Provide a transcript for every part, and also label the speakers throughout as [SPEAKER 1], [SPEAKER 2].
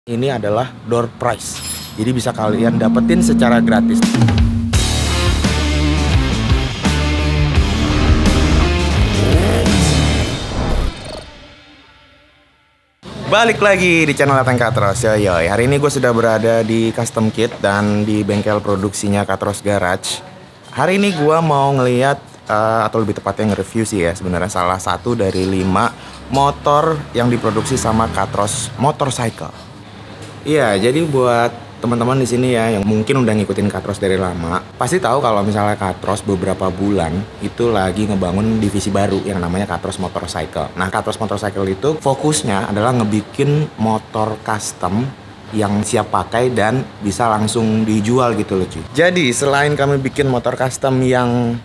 [SPEAKER 1] Ini adalah door prize, jadi bisa kalian dapetin secara gratis. Balik lagi di channel Ateng Katros. Yoy, hari ini gue sudah berada di Custom Kit dan di bengkel produksinya Katros Garage. Hari ini gue mau ngeliat atau lebih tepatnya nge-review sih ya, sebenarnya salah satu dari 5 motor yang diproduksi sama Katros Motorcycle. Iya, jadi buat teman-teman di sini ya yang mungkin udah ngikutin Katros dari lama, pasti tahu kalau misalnya Katros beberapa bulan itu lagi ngebangun divisi baru yang namanya Katros Motorcycle. Nah, Katros Motorcycle itu fokusnya adalah ngebikin motor custom yang siap pakai dan bisa langsung dijual gitu loh cuy. Jadi selain kami bikin motor custom yang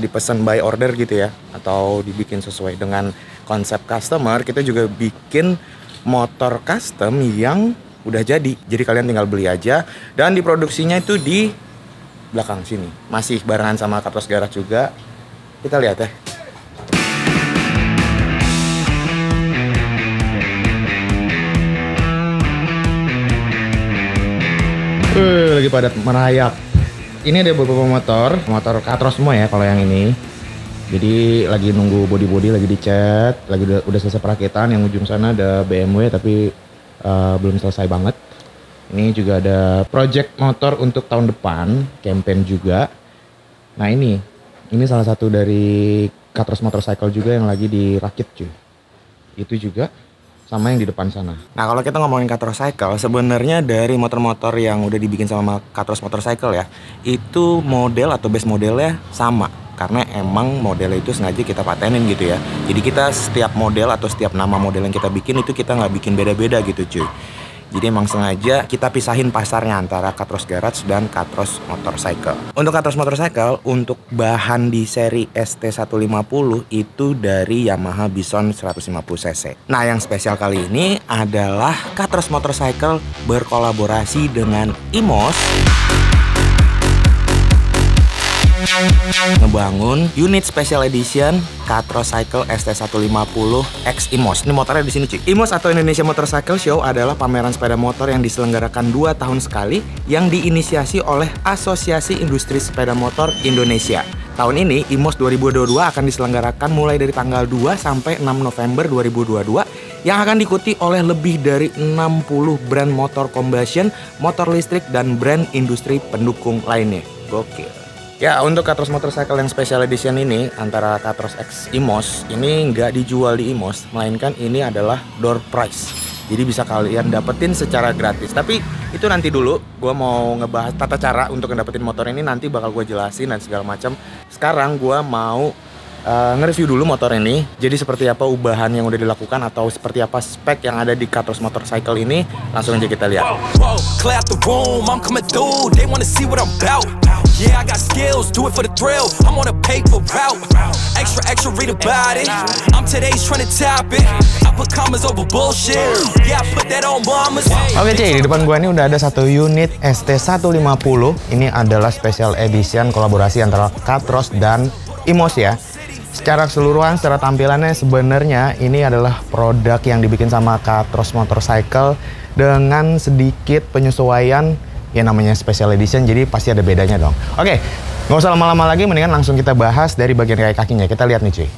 [SPEAKER 1] dipesan by order gitu ya, atau dibikin sesuai dengan konsep customer, kita juga bikin motor custom yang udah jadi kalian tinggal beli aja, dan diproduksinya itu di belakang sini. Masih barengan sama Katros Garage juga. Kita lihat ya. Lagi pada merayap. Ini ada beberapa motor Katros semua ya kalau yang ini. Jadi lagi nunggu body lagi dicat, lagi udah selesai perakitan. Yang ujung sana ada BMW tapi belum selesai banget. Ini juga ada project motor untuk tahun depan, campaign juga. Nah ini salah satu dari Katros Motorcycle juga yang lagi dirakit cuy. Itu juga sama yang di depan sana. Nah kalau kita ngomongin Katros Cycle, sebenarnya dari motor-motor yang udah dibikin sama Katros Motorcycle ya, itu model atau base modelnya sama. Karena emang modelnya itu sengaja kita patenin gitu ya. Jadi kita setiap model atau setiap nama model yang kita bikin itu kita nggak bikin beda-beda gitu cuy. Jadi emang sengaja kita pisahin pasarnya antara Katros Garage dan Katros Motorcycle. Untuk Katros Motorcycle, untuk bahan di seri ST150 itu dari Yamaha Bison 150cc. Nah yang spesial kali ini adalah Katros Motorcycle berkolaborasi dengan Imos ngebangun unit special edition Katros Cycle ST150 X Imos. Ini motornya di sini cuy. Imos atau Indonesia Motorcycle Show adalah pameran sepeda motor yang diselenggarakan 2 tahun sekali yang diinisiasi oleh Asosiasi Industri Sepeda Motor Indonesia. Tahun ini Imos 2022 akan diselenggarakan mulai dari tanggal 2 sampai 6 November 2022 yang akan diikuti oleh lebih dari 60 brand motor combustion, motor listrik, dan brand industri pendukung lainnya. Gokil. Ya, untuk Katros Motorcycle yang special edition ini antara Katros X Imos ini nggak dijual di Imos, melainkan ini adalah door prize. Jadi bisa kalian dapetin secara gratis. Tapi itu nanti dulu, gue mau ngebahas tata cara untuk ngedapetin motor ini, nanti bakal gue jelasin dan segala macam. Sekarang gue mau nge-review dulu motor ini. Jadi seperti apa ubahan yang udah dilakukan atau seperti apa spek yang ada di Katros Motorcycle ini, langsung aja kita lihat. Yeah, I got skills, do it for the thrill. I'm on a paper route. Extra, read about it. I'm today's trying to top it. I put commas over bullshit. Yeah, I put that on mamas. Oke cuy, di depan gua ini udah ada satu unit ST150. Ini adalah special edition kolaborasi antara Katros dan Imos ya. Secara keseluruhan, secara tampilannya sebenarnya ini adalah produk yang dibikin sama Katros Motorcycle dengan sedikit penyesuaian. Ya namanya special edition, jadi pasti ada bedanya dong. Oke, nggak usah lama-lama lagi, mendingan langsung kita bahas dari bagian kaki-kakinya. Kita lihat nih cuy.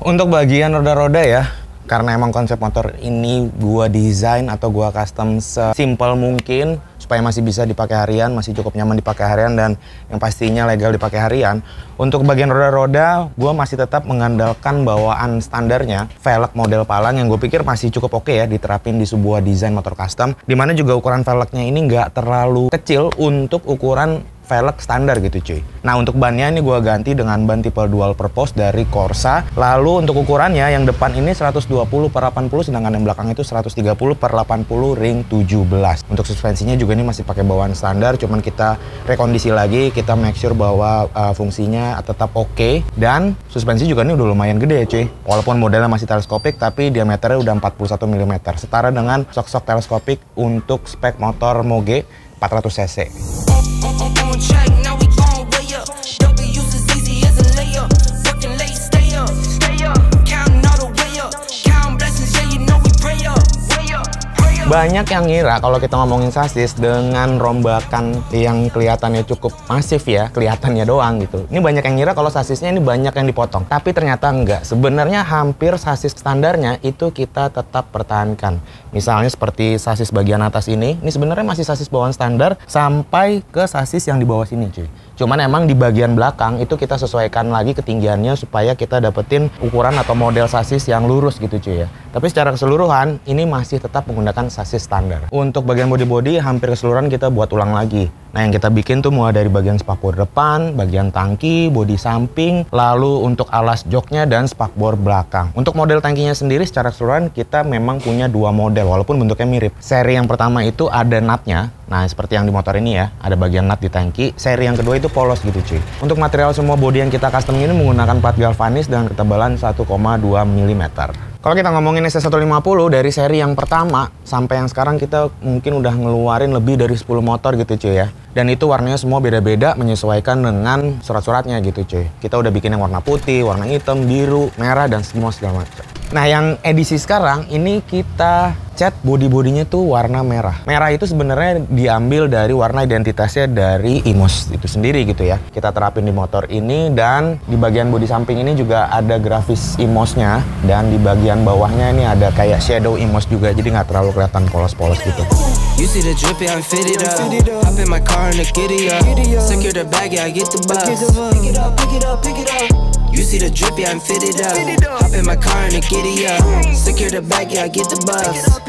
[SPEAKER 1] Untuk bagian roda-roda ya, karena emang konsep motor ini gua desain atau gua custom sesimpel mungkin supaya masih bisa dipakai harian, masih cukup nyaman dipakai harian, dan yang pastinya legal dipakai harian. Untuk bagian roda-roda, gua masih tetap mengandalkan bawaan standarnya velg model Palang yang gue pikir masih cukup oke ya diterapin di sebuah desain motor custom, dimana juga ukuran velgnya ini nggak terlalu kecil untuk ukuran velg standar gitu cuy. Nah untuk bannya ini gue ganti dengan ban tipe dual purpose dari Corsa. Lalu untuk ukurannya yang depan ini 120/80, sedangkan yang belakang itu 130/80 ring 17. Untuk suspensinya juga ini masih pakai bawaan standar, cuman kita rekondisi lagi, kita make sure bahwa fungsinya tetap oke. Dan suspensi juga ini udah lumayan gede ya cuy. Walaupun modelnya masih teleskopik, tapi diameternya udah 41 mm, setara dengan sok-sok teleskopik untuk spek motor Moge 400cc.
[SPEAKER 2] Banyak yang ngira kalau kita ngomongin sasis dengan rombakan yang kelihatannya cukup masif ya, kelihatannya doang gitu. Ini banyak yang ngira kalau sasisnya ini banyak yang dipotong. Tapi ternyata enggak. Sebenarnya hampir sasis standarnya itu kita tetap pertahankan. Misalnya seperti sasis bagian atas ini sebenarnya masih sasis bawaan standar sampai ke sasis yang di bawah sini cuy. Cuman emang di bagian belakang itu kita sesuaikan lagi ketinggiannya supaya kita dapetin ukuran atau model sasis yang lurus gitu cuy ya. Tapi secara keseluruhan ini masih tetap menggunakan sasis standar. Untuk bagian bodi-bodi hampir keseluruhan kita buat ulang lagi. Nah yang kita bikin tuh mulai dari bagian spakbor depan, bagian tangki, bodi samping, lalu untuk alas joknya dan spakbor belakang. Untuk model tangkinya sendiri secara keseluruhan kita memang punya dua model walaupun bentuknya mirip. Seri yang pertama itu ada nutnya. Nah seperti yang di motor ini ya, ada bagian nut di tangki. Seri yang kedua itu polos gitu cuy. Untuk material semua bodi yang kita custom ini menggunakan plat galvanis dengan ketebalan 1,2 mm. Kalau kita ngomongin ST150 dari seri yang pertama sampai yang sekarang kita mungkin udah ngeluarin lebih dari 10 motor gitu cuy ya. Dan itu warnanya semua beda-beda menyesuaikan dengan surat-suratnya gitu cuy. Kita udah bikin yang warna putih, warna hitam, biru, merah, dan semua segala macam. Nah yang edisi sekarang ini kita cat bodi-bodinya tuh warna merah. Merah itu sebenarnya diambil dari warna identitasnya dari Imos itu sendiri gitu ya. Kita terapin di motor ini dan di bagian bodi samping ini juga ada grafis Imosnya. Dan di bagian bawahnya ini ada kayak shadow Imos juga, jadi nggak terlalu kelihatan polos-polos gitu. You see the drippy, I'm fitted up. Hop in my car and the giddy up. Secure the bag, yeah, I get the bus. Pick it up, pick it up, pick it up. You see the drippy, I'm fitted up. Hop in my car and the giddy up. Secure the bag, yeah, I get the bus.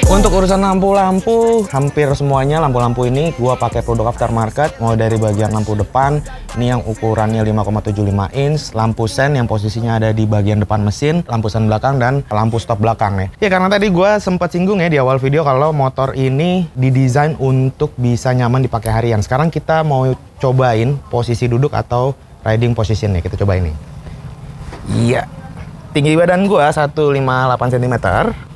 [SPEAKER 2] Untuk urusan lampu-lampu, hampir semuanya lampu-lampu ini gua pakai produk aftermarket. Mulai dari bagian lampu depan, ini yang ukurannya 5,75 inch, lampu sen yang posisinya ada di bagian depan mesin, lampu sen belakang, dan lampu stop belakang nih. Ya karena tadi gua sempat singgung ya di awal video kalau motor ini didesain untuk bisa nyaman dipakai harian. Sekarang kita mau cobain posisi duduk atau riding position nih. Kita coba ini. Iya. Tinggi badan gue 158 cm.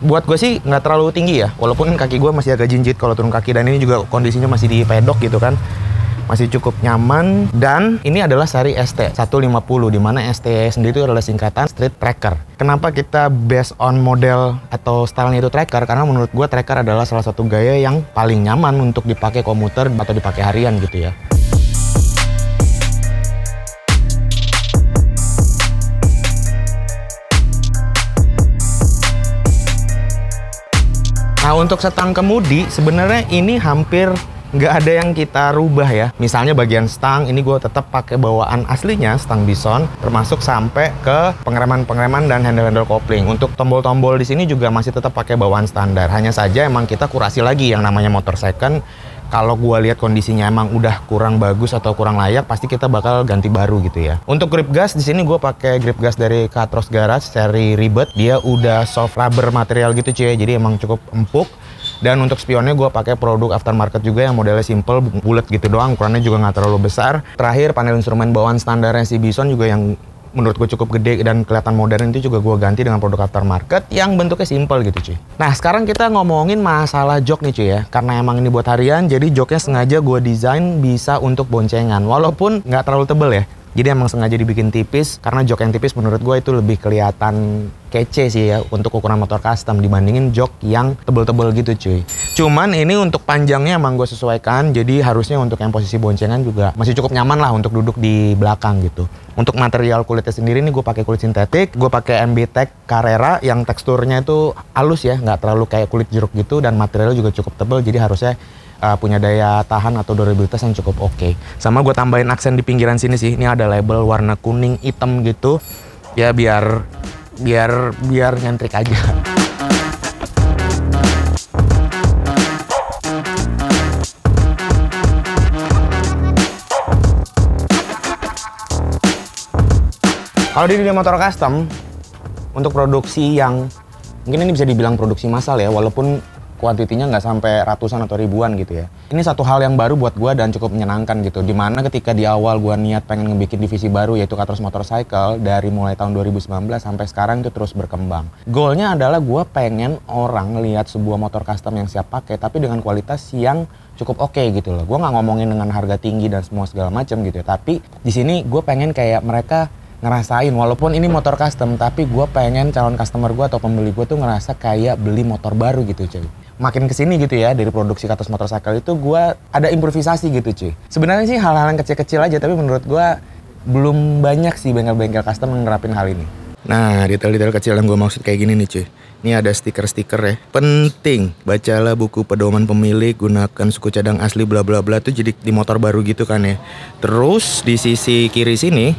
[SPEAKER 2] Buat gue sih nggak terlalu tinggi ya. Walaupun kaki gue masih agak jinjit kalau turun kaki. Dan ini juga kondisinya masih di pedok gitu kan. Masih cukup nyaman. Dan ini adalah seri ST150. Dimana ST sendiri itu adalah singkatan Street Tracker. Kenapa kita based on model atau stylenya itu tracker? Karena menurut gue tracker adalah salah satu gaya yang paling nyaman untuk dipakai komuter atau dipakai harian gitu ya. Nah untuk setang kemudi sebenarnya ini hampir nggak ada yang kita rubah ya. Misalnya bagian stang ini gue tetap pakai bawaan aslinya stang Bison, termasuk sampai ke pengereman-pengereman dan handle-handle kopling. Untuk tombol-tombol di sini juga masih tetap pakai bawaan standar. Hanya saja emang kita kurasi lagi yang namanya motor second. Kalau gue lihat kondisinya emang udah kurang bagus atau kurang layak, pasti kita bakal ganti baru gitu ya. Untuk grip gas di sini gue pakai grip gas dari Katros Garage seri Ribet. Dia udah soft rubber material gitu cuy, jadi emang cukup empuk. Dan untuk spionnya gue pakai produk aftermarket juga yang modelnya simple, bulat gitu doang, ukurannya juga nggak terlalu besar. Terakhir panel instrumen bawaan standarnya si Bison juga yang menurut gue cukup gede dan kelihatan modern itu juga gue ganti dengan produk aftermarket yang bentuknya simple gitu cuy. Nah sekarang kita ngomongin masalah jok nih cuy ya. Karena emang ini buat harian, jadi joknya sengaja gue desain bisa untuk boncengan. Walaupun nggak terlalu tebel ya. Jadi emang sengaja dibikin tipis, karena jok yang tipis menurut gue itu lebih kelihatan kece sih ya untuk ukuran motor custom dibandingin jok yang tebel-tebel gitu cuy. Cuman ini untuk panjangnya emang gue sesuaikan, jadi harusnya untuk yang posisi boncengan juga masih cukup nyaman lah untuk duduk di belakang gitu. Untuk material kulitnya sendiri nih gue pakai kulit sintetik, gue pakai MB Tech Carrera yang teksturnya itu halus ya, nggak terlalu kayak kulit jeruk gitu, dan materialnya juga cukup tebel, jadi harusnya punya daya tahan atau durabilitas yang cukup oke. Sama gue tambahin aksen di pinggiran sini sih. Ini ada label warna kuning hitam gitu. Ya biar nyentrik aja. Kalau di dunia motor custom untuk produksi yang mungkin ini bisa dibilang produksi massal ya, walaupun kuantitinya nggak sampai ratusan atau ribuan gitu ya. Ini satu hal yang baru buat gue dan cukup menyenangkan gitu. Dimana ketika di awal gue niat pengen ngebikin divisi baru yaitu Katros Motorcycle, dari mulai tahun 2019 sampai sekarang itu terus berkembang. Goalnya adalah gue pengen orang lihat sebuah motor custom yang siap pakai tapi dengan kualitas yang cukup oke gitu loh. Gue nggak ngomongin dengan harga tinggi dan semua segala macam gitu ya. Tapi di sini gue pengen kayak mereka ngerasain, walaupun ini motor custom, tapi gue pengen calon customer gue atau pembeli gue tuh ngerasa kayak beli motor baru gitu cuy. Makin kesini gitu ya, dari produksi Katros Motorcycle itu gue ada improvisasi gitu cuy. Sebenarnya sih hal-hal yang kecil-kecil aja, tapi menurut gue belum banyak sih bengkel-bengkel custom yang nerapin hal ini. Nah, detail-detail kecil yang gue maksud kayak gini nih cuy. Ini ada stiker-stiker ya. Penting, bacalah buku pedoman pemilik, gunakan suku cadang asli bla bla bla, tuh jadi di motor baru gitu kan ya. Terus di sisi kiri sini,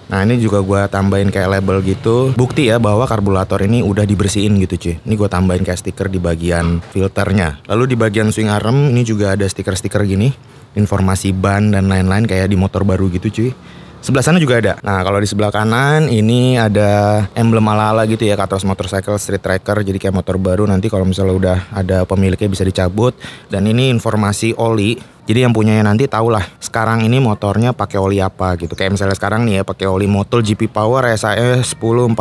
[SPEAKER 2] nah ini juga gue tambahin kayak label gitu, bukti ya bahwa karburator ini udah dibersihin gitu cuy. Ini gue tambahin kayak stiker di bagian filternya. Lalu di bagian swing arm ini juga ada stiker-stiker gini, informasi ban dan lain-lain kayak di motor baru gitu cuy. Sebelah sana juga ada. Nah kalau di sebelah kanan ini ada emblem ala-ala gitu ya, Katros Motorcycle Street Tracker. Jadi kayak motor baru, nanti kalau misalnya udah ada pemiliknya bisa dicabut. Dan ini informasi oli. Jadi yang punyanya nanti tahulah sekarang ini motornya pakai oli apa gitu. Kayak misalnya sekarang nih ya pakai oli Motul GP Power SAS 1040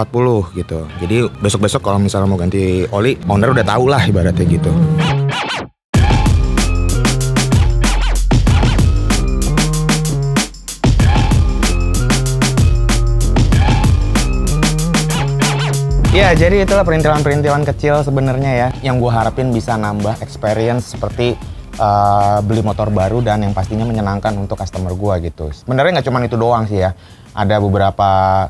[SPEAKER 2] gitu. Jadi besok-besok kalau misalnya mau ganti oli, owner udah tahu lah ibaratnya gitu. Ya, jadi itulah perintilan-perintilan kecil sebenarnya ya, yang gue harapin bisa nambah experience seperti beli motor baru dan yang pastinya menyenangkan untuk customer gue gitu. Sebenarnya nggak cuma itu doang sih ya, ada beberapa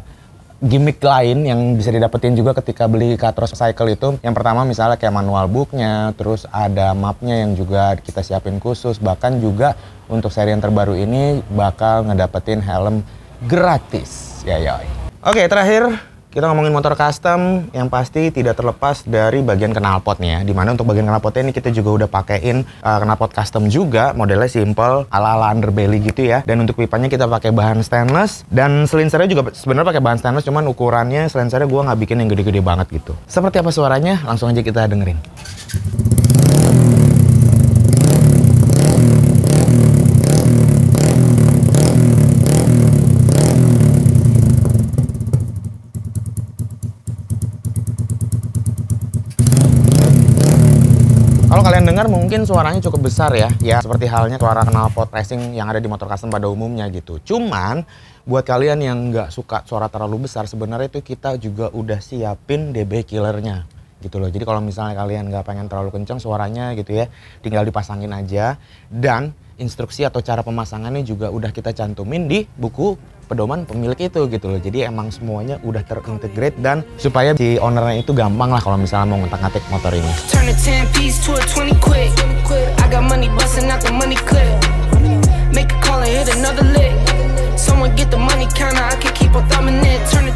[SPEAKER 2] gimmick lain yang bisa didapetin juga ketika beli Katros Cycle itu. Yang pertama misalnya kayak manual booknya, terus ada mapnya yang juga kita siapin khusus, bahkan juga untuk seri yang terbaru ini bakal ngedapetin helm gratis. Ya. Oke, terakhir kita ngomongin motor custom, yang pasti tidak terlepas dari bagian knalpotnya. Dimana untuk bagian knalpotnya ini kita juga udah pakein knalpot custom juga, modelnya simple, ala-ala underbelly gitu ya. Dan untuk pipanya kita pakai bahan stainless, dan selensernya juga sebenarnya pakai bahan stainless, cuman ukurannya selensernya gue nggak bikin yang gede-gede banget gitu. Seperti apa suaranya? Langsung aja kita dengerin. Kalau kalian dengar mungkin suaranya cukup besar ya. Ya seperti halnya suara knalpot racing yang ada di motor custom pada umumnya gitu. Cuman buat kalian yang nggak suka suara terlalu besar, sebenarnya itu kita juga udah siapin dB killernya gitu loh. Jadi kalau misalnya kalian nggak pengen terlalu kencang suaranya gitu ya, tinggal dipasangin aja. Dan instruksi atau cara pemasangannya juga udah kita cantumin di buku pedoman pemilik itu gitu loh. Jadi emang semuanya udah terintegrate dan supaya si ownernya itu gampang lah kalau misalnya mau ngotak-ngatik motor ini.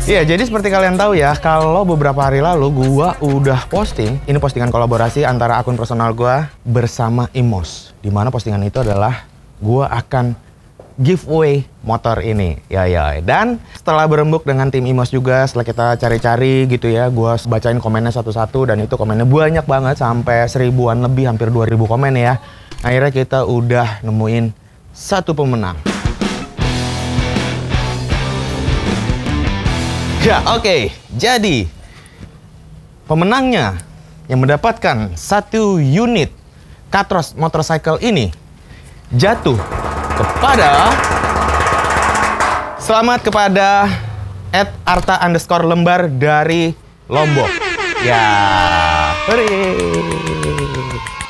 [SPEAKER 2] Iya, jadi seperti kalian tahu ya, kalau beberapa hari lalu gua udah posting, ini postingan kolaborasi antara akun personal gua bersama Imos. Dimana postingan itu adalah gua akan giveaway motor ini, ya. Dan setelah berembuk dengan tim Imos juga, setelah kita cari-cari gitu ya, gue bacain komennya satu-satu dan itu komennya banyak banget, sampai 1000-an lebih, hampir 2000 komen ya. Akhirnya kita udah nemuin satu pemenang. Ya, oke. Jadi pemenangnya yang mendapatkan 1 unit Katros Motorcycle ini jatuh kepada, selamat kepada @arta_lembar dari Lombok. Ya,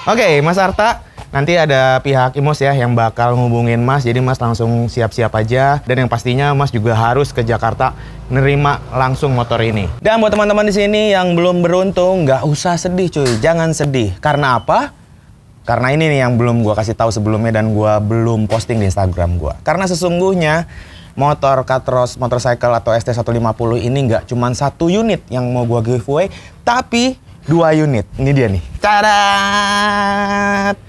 [SPEAKER 2] oke, Mas Arta, nanti ada pihak Imos ya yang bakal ngubungin Mas, jadi Mas langsung siap-siap aja. Dan yang pastinya Mas juga harus ke Jakarta nerima langsung motor ini. Dan buat teman-teman di sini yang belum beruntung, nggak usah sedih cuy, jangan sedih. Karena apa? Karena ini nih yang belum gue kasih tahu sebelumnya dan gue belum posting di Instagram gue. Karena sesungguhnya motor Katros Motorcycle atau ST150 ini nggak cuma 1 unit yang mau gue giveaway, tapi 2 unit. Ini dia nih. Cadat!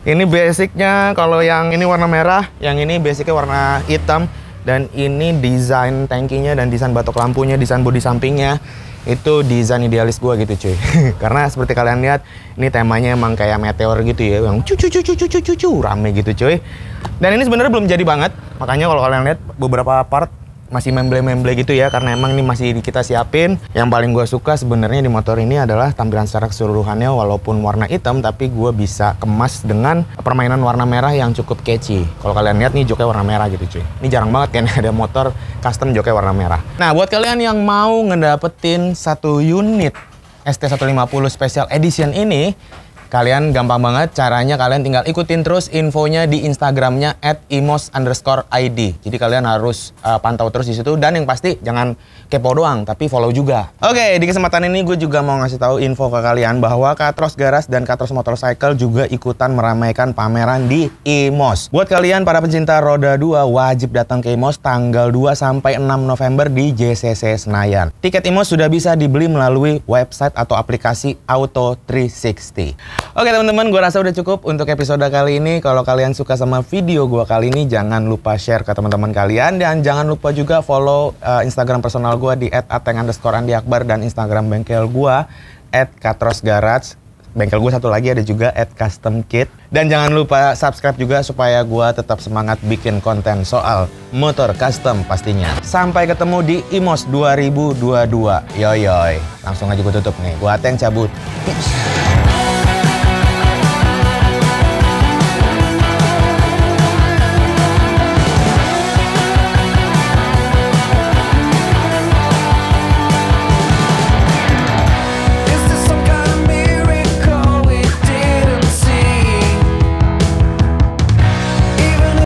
[SPEAKER 2] Ini basicnya, kalau yang ini warna merah, yang ini basicnya warna hitam. Dan ini desain tankinya dan desain batok lampunya, desain bodi sampingnya. Itu desain idealis gue gitu cuy. Karena seperti kalian lihat, ini temanya emang kayak meteor gitu ya, yang cucu rame gitu cuy. Dan ini sebenarnya belum jadi banget, makanya kalau kalian lihat beberapa part masih memble-memble gitu ya, karena emang ini masih kita siapin. Yang paling gue suka sebenarnya di motor ini adalah tampilan secara keseluruhannya, walaupun warna hitam tapi gue bisa kemas dengan permainan warna merah yang cukup catchy. Kalau kalian lihat nih joknya warna merah gitu cuy. Ini jarang banget kan ada motor custom joknya warna merah. Nah, buat kalian yang mau ngedapetin satu unit ST150 Special Edition ini, kalian gampang banget caranya, kalian tinggal ikutin terus infonya di Instagramnya @imos_id. Jadi kalian harus pantau terus di situ, dan yang pasti jangan kepo doang, tapi follow juga. Oke, di kesempatan ini gue juga mau ngasih tahu info ke kalian bahwa Katros Garage dan Katros Motorcycle juga ikutan meramaikan pameran di IMOS. Buat kalian para pencinta roda 2 wajib datang ke IMOS tanggal 2 sampai 6 November di JCC Senayan. Tiket IMOS sudah bisa dibeli melalui website atau aplikasi Auto 360. Oke teman-teman, gue rasa udah cukup untuk episode kali ini. Kalau kalian suka sama video gue kali ini, jangan lupa share ke teman-teman kalian. Dan jangan lupa juga follow Instagram personal gue di @ateng_andiakbar dan Instagram bengkel gue @katrosgarage. Bengkel gue satu lagi ada juga @customkit. Dan jangan lupa subscribe juga supaya gue tetap semangat bikin konten soal motor custom pastinya. Sampai ketemu di IMOS 2022. Yoyoy. Langsung aja gue tutup nih. Gue Ateng cabut. Peace.